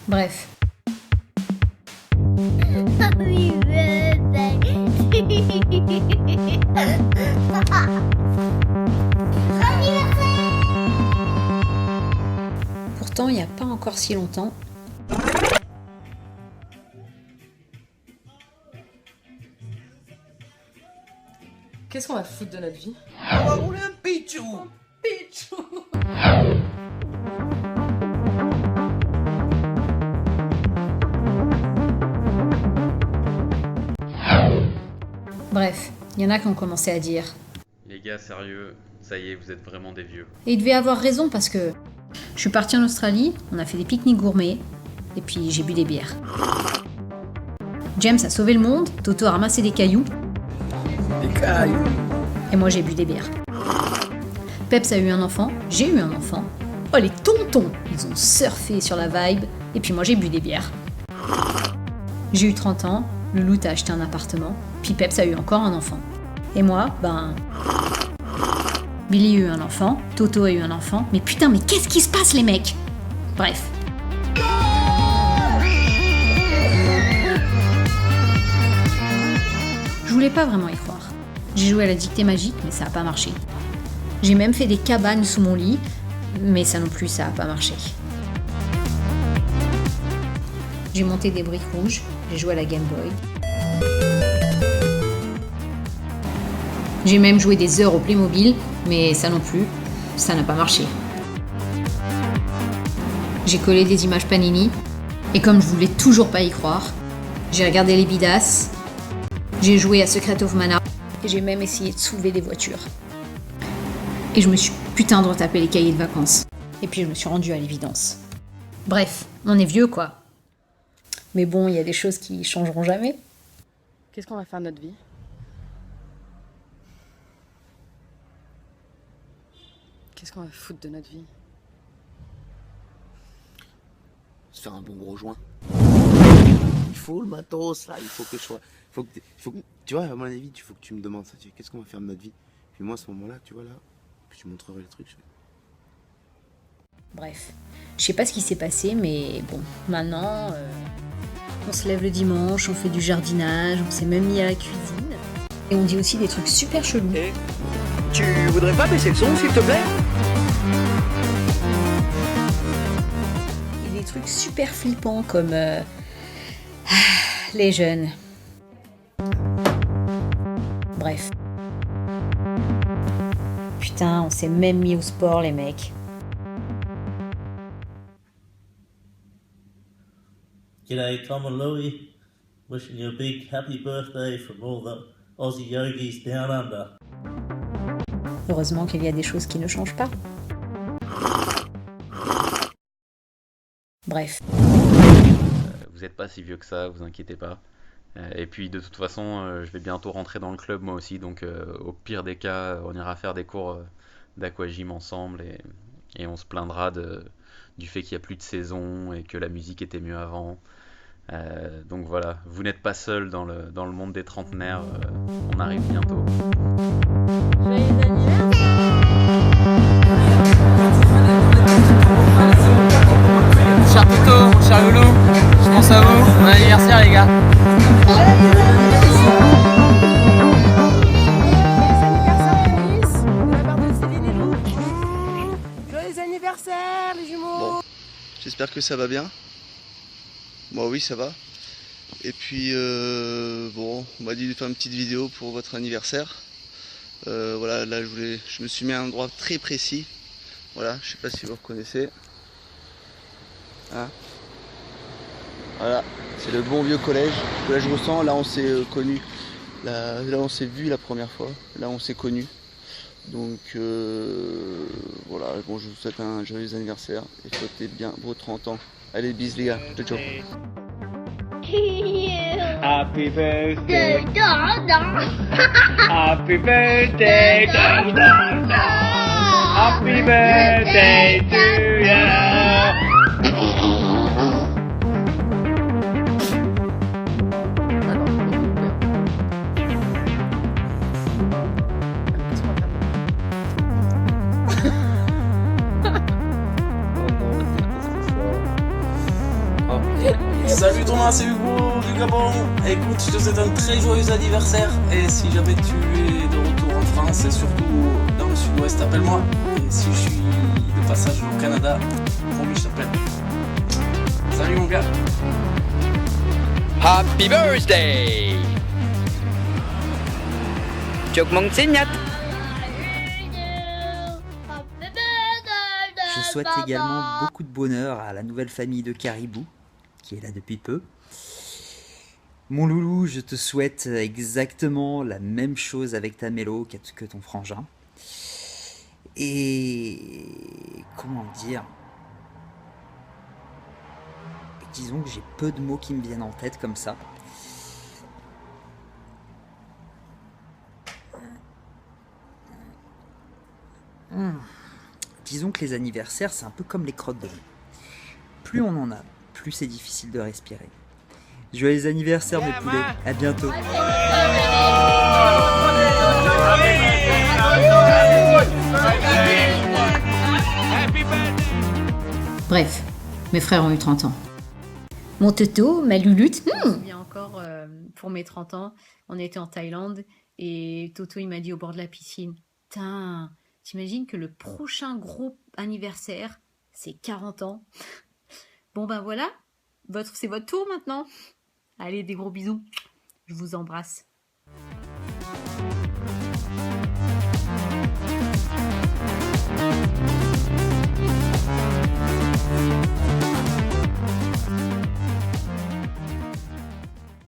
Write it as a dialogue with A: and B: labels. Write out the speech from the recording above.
A: Bref.
B: Happy birthday.
A: Pourtant, il n'y a pas encore si longtemps,
C: Qu'est-ce qu'on va foutre de notre vie?
D: On va rouler un pichou.
A: bref, il y en a qui ont commencé à dire.
E: Les gars, sérieux, ça y est, vous êtes vraiment des vieux.
A: Et ils devaient avoir raison parce que je suis partie en Australie, on a fait des pique-niques gourmets, et puis j'ai bu des bières. James a sauvé le monde, Toto a ramassé des cailloux,
D: Des cailloux.
A: et moi j'ai bu des bières. Peps a eu un enfant, j'ai eu un enfant. Oh les tontons, ils ont surfé sur la vibe, et puis moi j'ai bu des bières. J'ai eu 30 ans, Loulou a acheté un appartement, puis Peps a eu encore un enfant. Et moi, Billy a eu un enfant, Toto a eu un enfant, mais putain, mais qu'est-ce qui se passe les mecs? Bref. Je voulais pas vraiment y croire. J'ai joué à la dictée magique, mais ça a pas marché. J'ai même fait des cabanes sous mon lit, mais ça non plus, ça a pas marché. J'ai monté des briques rouges, j'ai joué à la Game Boy. J'ai même joué des heures au Playmobil, mais ça non plus, ça n'a pas marché. J'ai collé des images Panini, et comme je voulais toujours pas y croire, j'ai regardé les bidasses, j'ai joué à Secret of Mana, et j'ai même essayé de soulever des voitures. Et je me suis putain de retapé les cahiers de vacances. Et puis je me suis rendue à l'évidence. Bref, on est vieux quoi. Mais bon, il y a des choses qui changeront jamais.
C: Qu'est-ce qu'on va faire de notre vie? Qu'est-ce qu'on va foutre de notre vie?
D: Se faire un bon gros joint. Il faut le matos là, il faut que je sois. Tu vois, à mon avis, il faut que tu me demandes ça. Qu'est-ce qu'on va faire de notre vie? Puis moi, à ce moment-là, tu vois là, que tu montrerai le truc.
A: Bref, je sais pas ce qui s'est passé, mais bon, maintenant, on se lève le dimanche, on fait du jardinage, on s'est même mis à la cuisine. Et on dit aussi des trucs super chelous.
F: Et tu voudrais pas baisser le son, s'il te plaît?
A: Et des trucs super flippants comme les jeunes. Bref. Putain, on s'est même mis au sport, les mecs.
G: G'day, Tom and Louie. Wishing you a big happy birthday from all the Aussie yogis down under.
A: Heureusement qu'il y a des choses qui ne changent pas. Bref.
E: Vous n'êtes pas si vieux que ça, vous inquiétez pas. Et puis de toute façon, je vais bientôt rentrer dans le club moi aussi, donc au pire des cas, on ira faire des cours d'aquagym ensemble et on se plaindra du fait qu'il n'y a plus de saison et que la musique était mieux avant. Donc voilà, vous n'êtes pas seul dans le monde des trentenaires, on arrive bientôt.
H: Cher Toto, cher Loulou, je pense à vous, bon anniversaire les gars.
C: Joyeux anniversaire, les jumeaux!
I: Bon, j'espère que ça va bien. Moi oui, ça va. Et puis bon, on m'a dit de faire une petite vidéo pour votre anniversaire. Voilà, là je me suis mis à un endroit très précis. Voilà, je sais pas si vous reconnaissez. Hein, voilà, c'est le bon vieux collège Ressent. Là on s'est connus. Là on s'est vu la première fois. Là on s'est connus. Donc voilà, bon, je vous souhaite un joyeux anniversaire et souhaitez bien vos 30 ans. Allez, bis les gars, ciao ciao.
F: Happy birthday,
B: Da-da-da.
F: happy birthday, happy birthday to you.
H: Salut Thomas, c'est Hugo du Gabon. Écoute, je te souhaite un très joyeux anniversaire. Et si jamais tu es de retour en France et surtout dans le sud-ouest, appelle-moi. Et si je suis de passage au Canada, promis, je t'appelle. Salut mon gars.
J: Happy birthday! Chúc mừng sinh nhật!
K: Je souhaite également beaucoup de bonheur à la nouvelle famille de Caribou, qui est là depuis peu. Mon loulou, je te souhaite exactement la même chose avec ta mélo que ton frangin. Et comment dire? Disons que j'ai peu de mots qui me viennent en tête comme ça. Disons que les anniversaires, c'est un peu comme les crottes de nez. Plus on en a, plus c'est difficile de respirer. Joyeux anniversaire mes poulets, à bientôt.
A: Bref, mes frères ont eu 30 ans. Mon toto, ma louloute.
L: Il y a encore, pour mes 30 ans, on était en Thaïlande et Toto il m'a dit au bord de la piscine, putain, t'imagines que le prochain gros anniversaire, c'est 40 ans. Bon ben voilà, c'est votre tour maintenant. Allez, des gros bisous. Je vous embrasse.